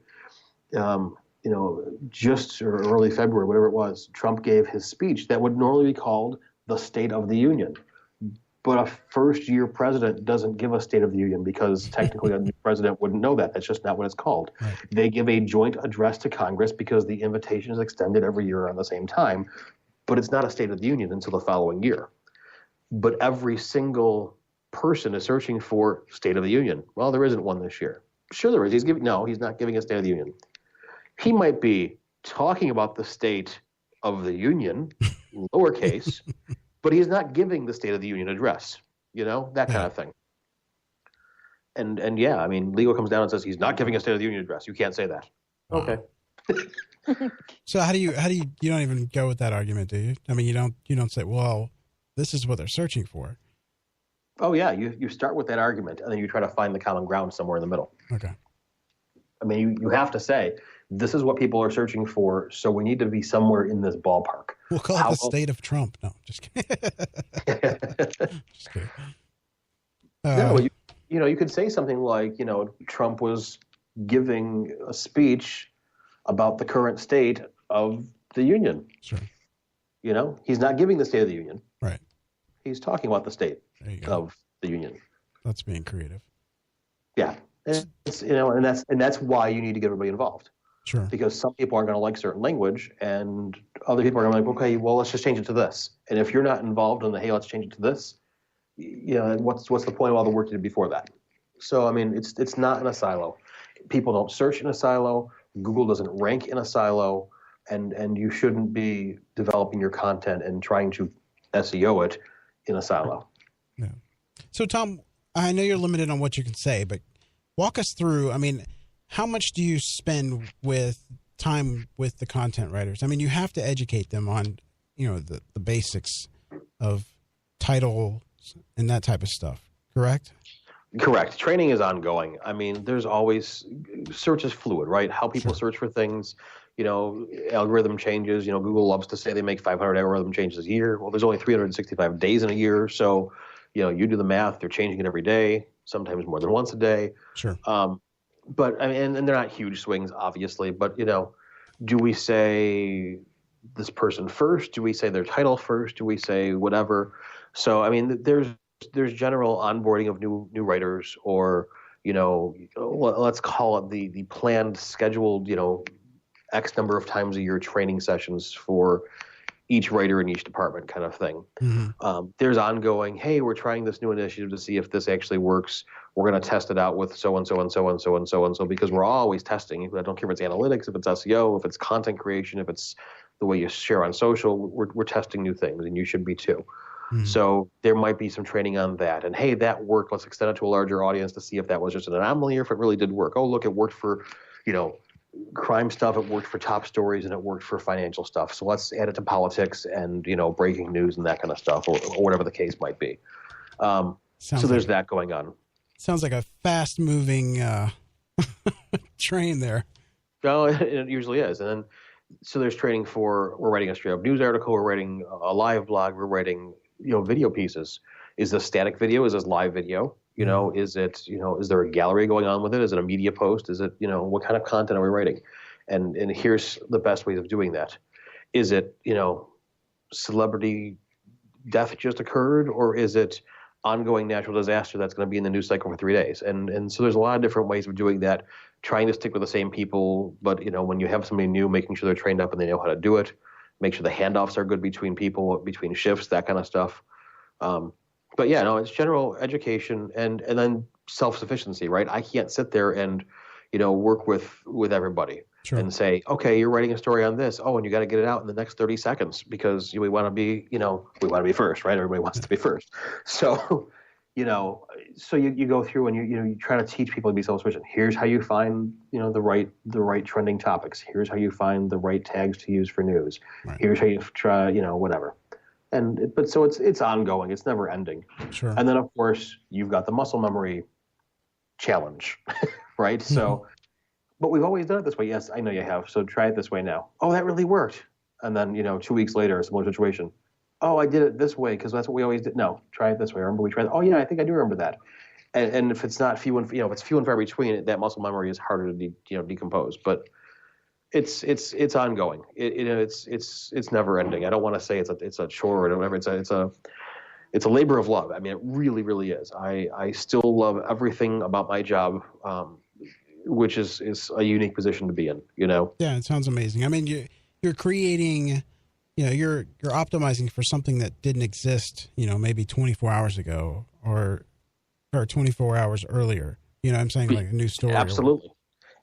just or early February, whatever it was, Trump gave his speech that would normally be called the State of the Union. But a first-year president doesn't give a State of the Union, because technically a new president wouldn't know that. That's just not what it's called. Right. They give a joint address to Congress because the invitation is extended every year around the same time, but it's not a State of the Union until the following year. But every single person is searching for State of the Union. Well, there isn't one this year. Sure there is. He's not giving a State of the Union. He might be talking about the State of the Union, lowercase, but he's not giving the State of the Union address, that kind of thing. And yeah, I mean, legal comes down and says he's not giving a State of the Union address. You can't say that. Okay. So how do you don't even go with that argument, do you? I mean, you don't say, well, this is what they're searching for. Oh yeah, you start with that argument, and then you try to find the common ground somewhere in the middle. Okay. I mean, you have to say, this is what people are searching for, so we need to be somewhere in this ballpark. We'll call it the State of Trump. No, just kidding. Just kidding. No, you could say something like, Trump was giving a speech about the current state of the union. Sure. He's not giving the State of the Union. Right. He's talking about the state of the union. That's being creative. Yeah. It's, and that's why you need to get everybody involved. Sure. Because some people aren't going to like certain language, and other people are going to be like, okay, well, let's just change it to this. And if you're not involved in the, hey, let's change it to this, what's the point of all the work you did before that? So, I mean, it's not in a silo. People don't search in a silo. Google doesn't rank in a silo, and you shouldn't be developing your content and trying to SEO it in a silo. Yeah. So, Tom, I know you're limited on what you can say, but walk us through, I mean, how much do you spend with time with the content writers? I mean, you have to educate them on, the basics of titles and that type of stuff, correct? Correct. Training is ongoing. I mean, there's always, search is fluid, right? How people search for things, algorithm changes. Google loves to say they make 500 algorithm changes a year. Well, there's only 365 days in a year. So, you do the math, they're changing it every day, sometimes more than once a day. Sure. But I mean, and they're not huge swings, obviously, but, do we say this person first? Do we say their title first? Do we say whatever? So, I mean, there's general onboarding of new writers, or, let's call it the planned, scheduled, X number of times a year training sessions for each writer in each department kind of thing. Mm-hmm. There's ongoing, hey, we're trying this new initiative to see if this actually works. We're going to test it out with so-and-so and so-and-so and so-and-so, because we're always testing. I don't care if it's analytics, if it's SEO, if it's content creation, if it's the way you share on social, we're testing new things, and you should be too. Mm-hmm. So there might be some training on that. And hey, that worked. Let's extend it to a larger audience to see if that was just an anomaly or if it really did work. Oh, look, it worked for, crime stuff, it worked for top stories, and it worked for financial stuff. So let's add it to politics and, breaking news and that kind of stuff, or whatever the case might be. So there's that going on. Sounds like a fast-moving train there. No, it usually is. And then, so there's training for, we're writing a straight-up news article, we're writing a live blog, we're writing, video pieces. Is this static video? Is this live video? Is it, is there a gallery going on with it? Is it a media post? Is it, what kind of content are we writing? And here's the best ways of doing that. Is it, celebrity death just occurred, or is it ongoing natural disaster that's going to be in the news cycle for 3 days? And so there's a lot of different ways of doing that trying to stick with the same people, but when you have somebody new, making sure they're trained up and they know how to do it, make sure the handoffs are good between people, between shifts, that kind of stuff. But yeah, no, it's general education and then self-sufficiency, right? I can't sit there and, work with everybody and say, okay, you're writing a story on this. Oh, and you got to get it out in the next 30 seconds because we want to be, we want to be first, right? Everybody wants to be first. So, so you go through and you try to teach people to be self-sufficient. Here's how you find, the right trending topics. Here's how you find the right tags to use for news. Right. Here's how you try, whatever. But so it's ongoing. It's never ending. Sure. And then of course you've got the muscle memory challenge, right? Mm-hmm. So, but we've always done it this way. Yes, I know you have. So try it this way now. Oh, that really worked. And then 2 weeks later, a similar situation. Oh, I did it this way because that's what we always did. No, try it this way. Remember we tried. Oh yeah, I think I do remember that. And if it's not few and if it's few and far between, that muscle memory is harder to decompose. But it's ongoing. It's never ending. I don't want to say it's a chore or whatever. It's a labor of love. I mean, it really, really is. I still love everything about my job, which is a unique position to be in. Yeah, it sounds amazing. I mean, you're creating. You're optimizing for something that didn't exist, maybe 24 hours ago or 24 hours earlier. I'm saying, like a new story. Absolutely.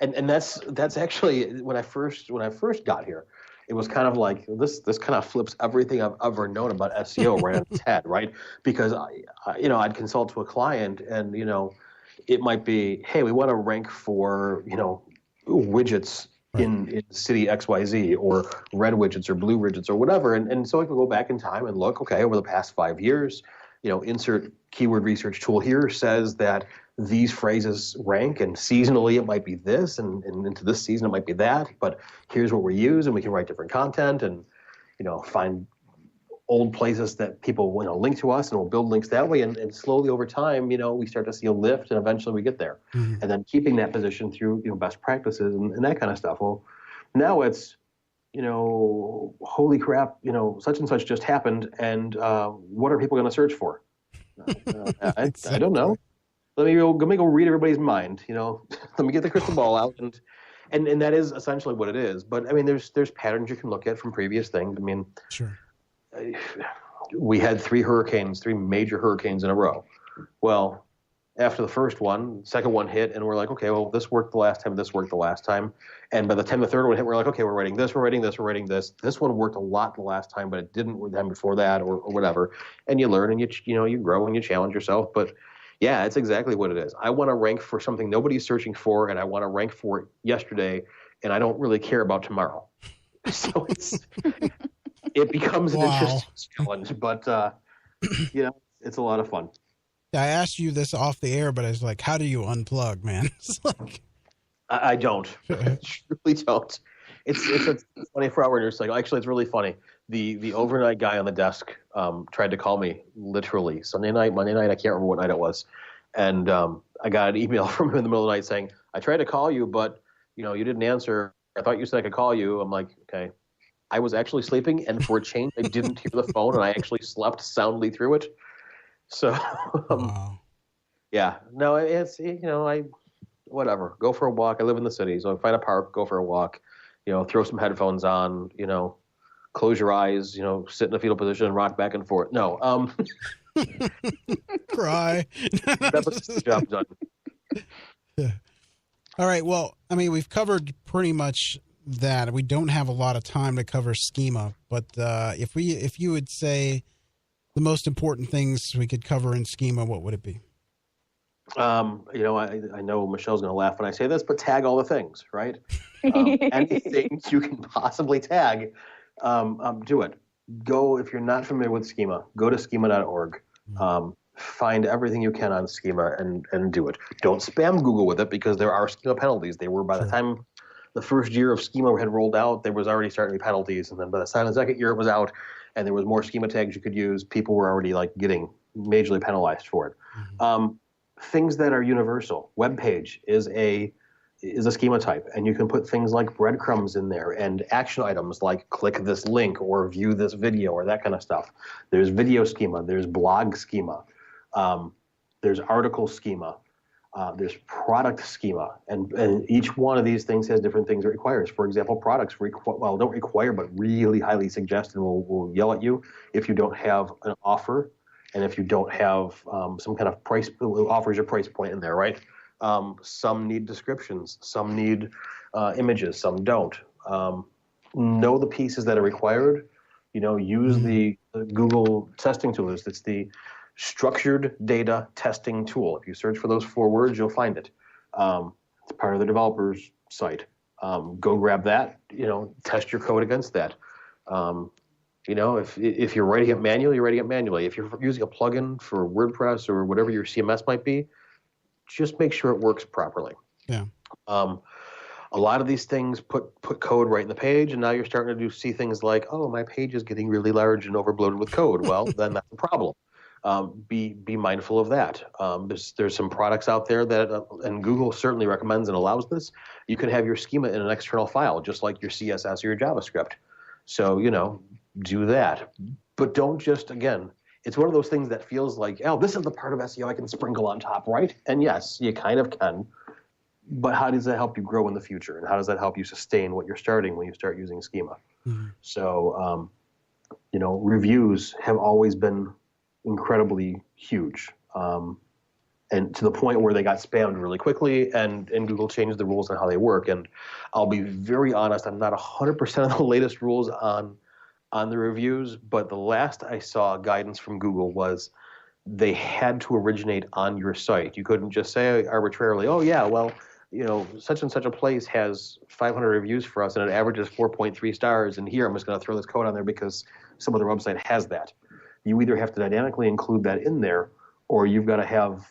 And that's actually when I first got here, it was kind of like this kind of flips everything I've ever known about SEO right on its head, right? Because I'd consult to a client and it might be, hey, we want to rank for widgets in city XYZ or red widgets or blue widgets or whatever. And so I could go back in time and look, okay, over the past 5 years, insert keyword research tool here says that these phrases rank and seasonally it might be this and into this season it might be that, but here's what we use and we can write different content and, find old places that people link to us and we'll build links that way. And slowly over time, we start to see a lift and eventually we get there. Mm-hmm. And then keeping that position through, best practices and that kind of stuff. Well, now it's, holy crap, such and such just happened. And what are people going to search for? I don't know. Let me go read everybody's mind, let me get the crystal ball out. And that is essentially what it is. But I mean, there's patterns you can look at from previous things. I mean, sure. We had three major hurricanes in a row. Well, after the first one, second one hit, and we're like, okay, well, this worked the last time, this worked the last time. And by the time the third one hit, we're like, okay, we're writing this, we're writing this, we're writing this. This one worked a lot the last time, but it didn't the time before that or whatever. And you learn and you grow and you challenge yourself. But yeah, it's exactly what it is. I want to rank for something nobody's searching for, and I want to rank for it yesterday, and I don't really care about tomorrow. So it becomes an interesting challenge, but it's a lot of fun. I asked you this off the air, but I was like, how do you unplug, man? It's like I don't. I truly don't. It's a 24-hour news cycle. Actually, it's really funny. The overnight guy on the desk tried to call me literally Sunday night, Monday night. I can't remember what night it was. And I got an email from him in the middle of the night saying, I tried to call you, but you didn't answer. I thought you said I could call you. I'm like, okay. I was actually sleeping, and for a change, I didn't hear the phone, and I actually slept soundly through it. So, yeah, no, it's, whatever. Go for a walk. I live in the city, so find a park, go for a walk, throw some headphones on, close your eyes, sit in a fetal position and rock back and forth. No. Cry. That's the job done. Yeah. All right. Well, I mean, we've covered pretty much that. We don't have a lot of time to cover schema, but if you would say the most important things we could cover in schema, what would it be? I know Michelle's going to laugh when I say this, but tag all the things, right? Anything you can possibly tag, do it. Go, if you're not familiar with schema, go to schema.org. Find everything you can on schema and do it. Don't spam Google with it because there are schema penalties. They were by the time the first year of schema had rolled out, there was already starting to be penalties. And then by the time the second year it was out and there was more schema tags you could use, people were already getting majorly penalized for it. Mm-hmm. Things that are universal. Web page is a schema type, and you can put things like breadcrumbs in there and action items like click this link or view this video or that kind of stuff. There's video schema. There's blog schema. There's article schema. There's product schema, and each one of these things has different things it requires. For example, products don't require, but really highly suggest and will yell at you if you don't have an offer, and if you don't have some kind of price offers your price point in there, right? Some need descriptions, some need images, some don't. Know the pieces that are required. Use the Google testing tool. It's the structured data testing tool. If you search for those 4 words, you'll find it. It's part of the developer's site. Go grab that. Test your code against that. If you're writing it manually, you're writing it manually. If you're using a plugin for WordPress or whatever your CMS might be, just make sure it works properly. Yeah. A lot of these things put code right in the page, and now you're starting to see things like, oh, my page is getting really large and overbloated with code. Well, then that's a problem. Be mindful of that. There's some products out there that, and Google certainly recommends and allows this. You can have your schema in an external file, just like your CSS or your JavaScript. So, do that. But don't just, again, it's one of those things that feels like, oh, this is the part of SEO I can sprinkle on top, right? And yes, you kind of can. But how does that help you grow in the future? And how does that help you sustain what you're starting when you start using schema? Mm-hmm. So, reviews have always been incredibly huge. And to the point where they got spammed really quickly, and Google changed the rules on how they work. And I'll be very honest, I'm not 100% of the latest rules on the reviews, but the last I saw guidance from Google was they had to originate on your site. You couldn't just say arbitrarily, oh yeah, well, such and such a place has 500 reviews for us and it averages 4.3 stars, and here I'm just going to throw this code on there because some other website has that. You either have to dynamically include that in there, or you've got to have,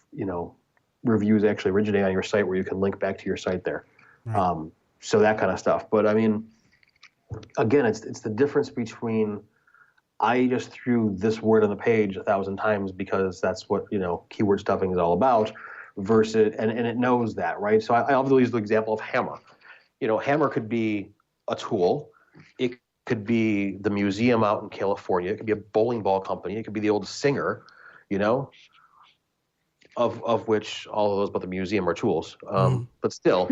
reviews actually originate on your site where you can link back to your site there. Right. So that kind of stuff. But I mean, again, it's the difference between I just threw this word on the page 1,000 times because that's what, keyword stuffing is all about, versus, and it knows that, right? So I'll use the example of Hammer. Hammer could be a tool. It could be the museum out in California. It could be a bowling ball company. It could be the old singer, of which all of those but the museum are tools. But still,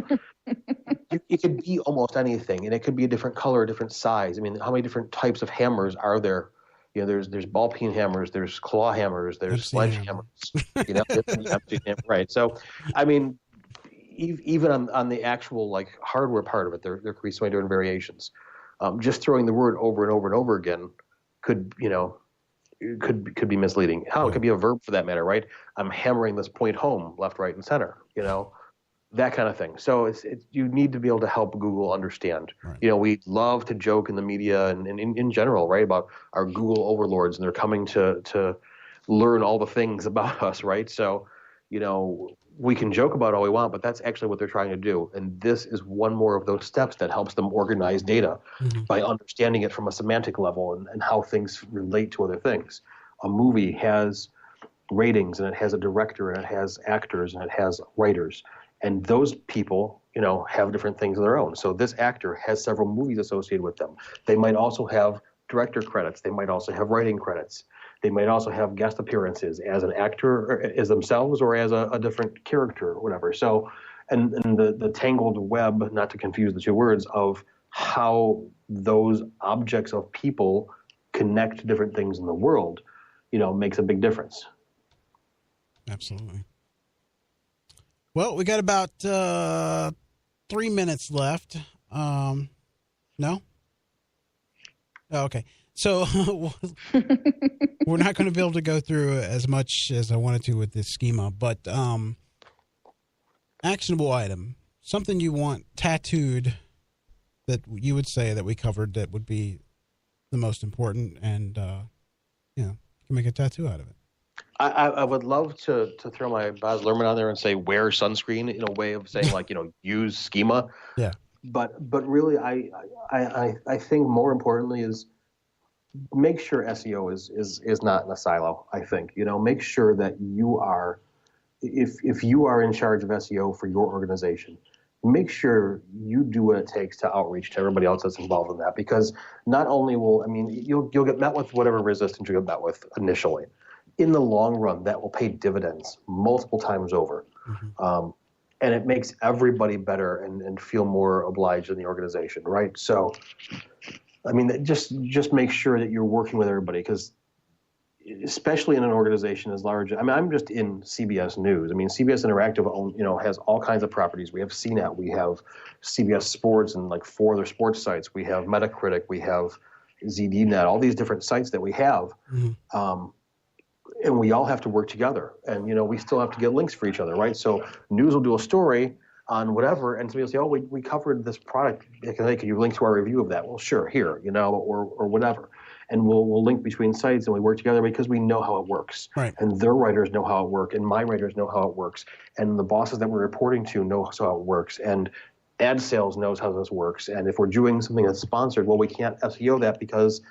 it could be almost anything, and it could be a different color, a different size. I mean, how many different types of hammers are there? There's ball peen hammers, there's claw hammers, there's sledgehammers. Right. So, I mean, even on the actual like hardware part of it, there could be so many different variations. Just throwing the word over and over and over again could be misleading. It could be a verb for that matter, right? I'm hammering this point home, left, right, and center. That kind of thing. So you need to be able to help Google understand. Right. We love to joke in the media and in general, right, about our Google overlords, and they're coming to learn all the things about us, right? So, we can joke about all we want, but that's actually what they're trying to do. And this is one more of those steps that helps them organize data by understanding it from a semantic level and how things relate to other things. A movie has ratings, and it has a director, and it has actors, and it has writers. And those people, have different things of their own. So this actor has several movies associated with them. They might also have director credits. They might also have writing credits. They might also have guest appearances as an actor, or as themselves, or as a different character or whatever. So, and the tangled web, not to confuse the two words, of how those objects of people connect to different things in the world, makes a big difference. Absolutely. Well, we got about 3 minutes left. No? Oh, okay. So we're not going to be able to go through as much as I wanted to with this schema, but actionable item, something you want tattooed that you would say that we covered that would be the most important, and you can make a tattoo out of it. I would love to throw my Baz Luhrmann on there and say wear sunscreen in a way of saying like, use schema. Yeah. But really, I think more importantly is make sure SEO is not in a silo. I think, make sure that you are, if you are in charge of SEO for your organization, make sure you do what it takes to outreach to everybody else that's involved in that, because not only you'll get met with whatever resistance you get met with initially. in the long run, that will pay dividends multiple times over. And it makes everybody better and feel more obliged in the organization, right? So, I mean, just make sure that you're working with everybody, because especially in an organization as large, I mean, I'm just in CBS News. I mean, CBS Interactive, has all kinds of properties. We have CNET, we have CBS Sports, and like 4 other sports sites. We have Metacritic, we have ZDNet, all these different sites that we have. And we all have to work together. And, we still have to get links for each other, right? So news will do a story on whatever, and somebody will say, oh, we covered this product. Can you link to our review of that? Well, sure, here, or whatever. And we'll link between sites, and we work together because we know how it works. Right. And their writers know how it works, and my writers know how it works. And the bosses that we're reporting to know how it works. And ad sales knows how this works. And if we're doing something that's sponsored, well, we can't SEO that because,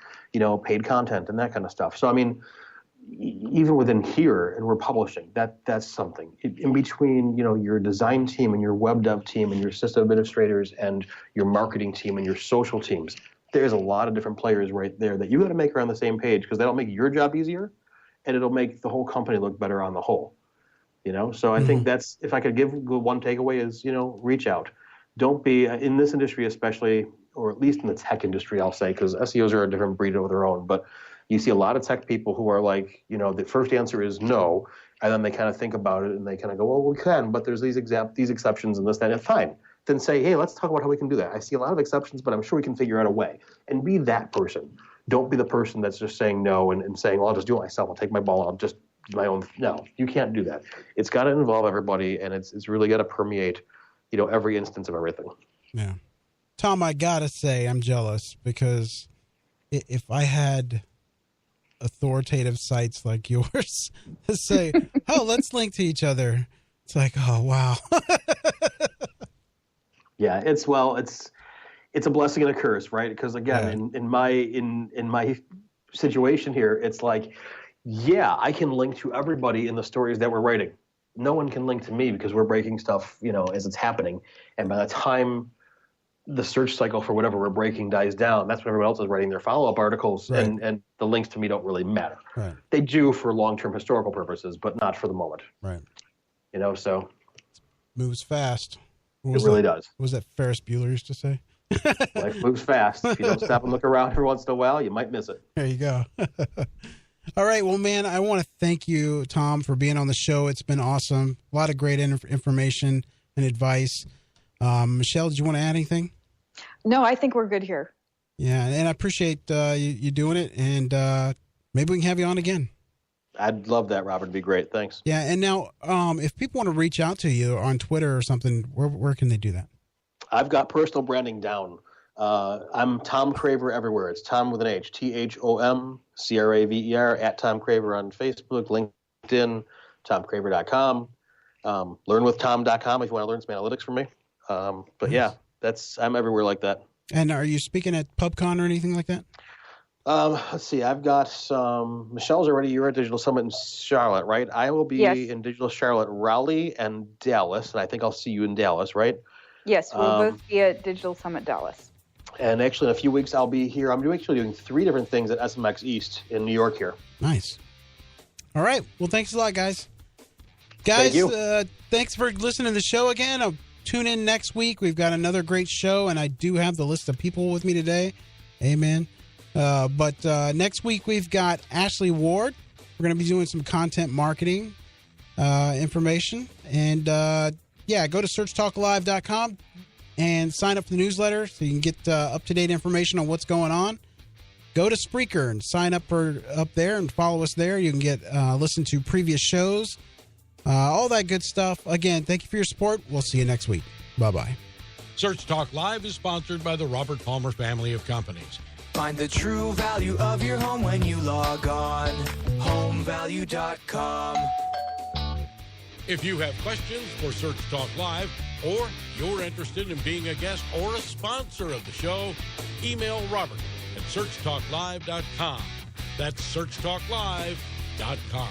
paid content and that kind of stuff. So, I mean, even within here, and we're publishing, that's something. In between, your design team and your web dev team and your system administrators and your marketing team and your social teams, there's a lot of different players right there that you got to make on the same page, because that'll make your job easier, and it'll make the whole company look better on the whole. So I think that's, if I could give one takeaway, is, reach out. Don't be, in this industry especially, or at least in the tech industry, I'll say, because SEOs are a different breed of their own, but you see a lot of tech people who are like, the first answer is no, and then they kind of think about it and they kind of go, well, we can, but there's these exceptions and this, that, and fine. Then say, hey, let's talk about how we can do that. I see a lot of exceptions, but I'm sure we can figure out a way. And be that person. Don't be the person that's just saying no and saying, well, I'll just do it myself. I'll take my ball. I'll just do my own. No, you can't do that. It's got to involve everybody, and it's really got to permeate, every instance of everything. Yeah. Tom, I got to say I'm jealous, because if I had authoritative sites like yours to say, oh, let's link to each other, it's like, oh, wow. Yeah, it's a blessing and a curse, right? Because again, in my situation here, it's like, yeah, I can link to everybody in the stories that we're writing. No one can link to me because we're breaking stuff, as it's happening. And by the time the search cycle for whatever we're breaking dies down, that's when everyone else is writing their follow-up articles, right. and the links to me don't really matter. Right. They do for long-term historical purposes, but not for the moment. Right. So moves fast. It really does. What was that Ferris Bueller used to say? Life moves fast. If you don't stop and look around every once in a while, you might miss it. There you go. All right. Well, man, I want to thank you, Tom, for being on the show. It's been awesome. A lot of great information and advice. Michelle, did you want to add anything? No, I think we're good here. Yeah, and I appreciate you doing it, and maybe we can have you on again. I'd love that, Robert. It'd be great. Thanks. Yeah, and now if people want to reach out to you on Twitter or something, where can they do that? I've got personal branding down. I'm Thom Craver everywhere. It's Tom with an H, THOM CRAVER, at Thom Craver on Facebook, LinkedIn, ThomCraver.com, LearnWithTom.com if you want to learn some analytics from me. But yeah, I'm everywhere like that. And are you speaking at PubCon or anything like that? Let's see. I've got some. Michelle's already. You're at Digital Summit in Charlotte, right? I will be in Digital Charlotte, Raleigh, and Dallas, and I think I'll see you in Dallas, right? Yes, we'll both be at Digital Summit Dallas. And actually, in a few weeks, I'll be here. I'm actually doing 3 different things at SMX East in New York here. Nice. All right. Well, thanks a lot, guys. Guys, thanks for listening to the show again. I'll tune in next week. We've got another great show, and I do have the list of people with me today. Amen. But next week, we've got Ashley Ward. We're going to be doing some content marketing information. And, go to searchtalklive.com and sign up for the newsletter so you can get up-to-date information on what's going on. Go to Spreaker and sign up up there and follow us there. You can get listen to previous shows, all that good stuff. Again, thank you for your support. We'll see you next week. Bye-bye. Search Talk Live is sponsored by the Robert Palmer family of companies. Find the true value of your home when you log on. HomeValue.com. If you have questions for Search Talk Live, or you're interested in being a guest or a sponsor of the show, email Robert at searchtalklive.com. That's searchtalklive.com.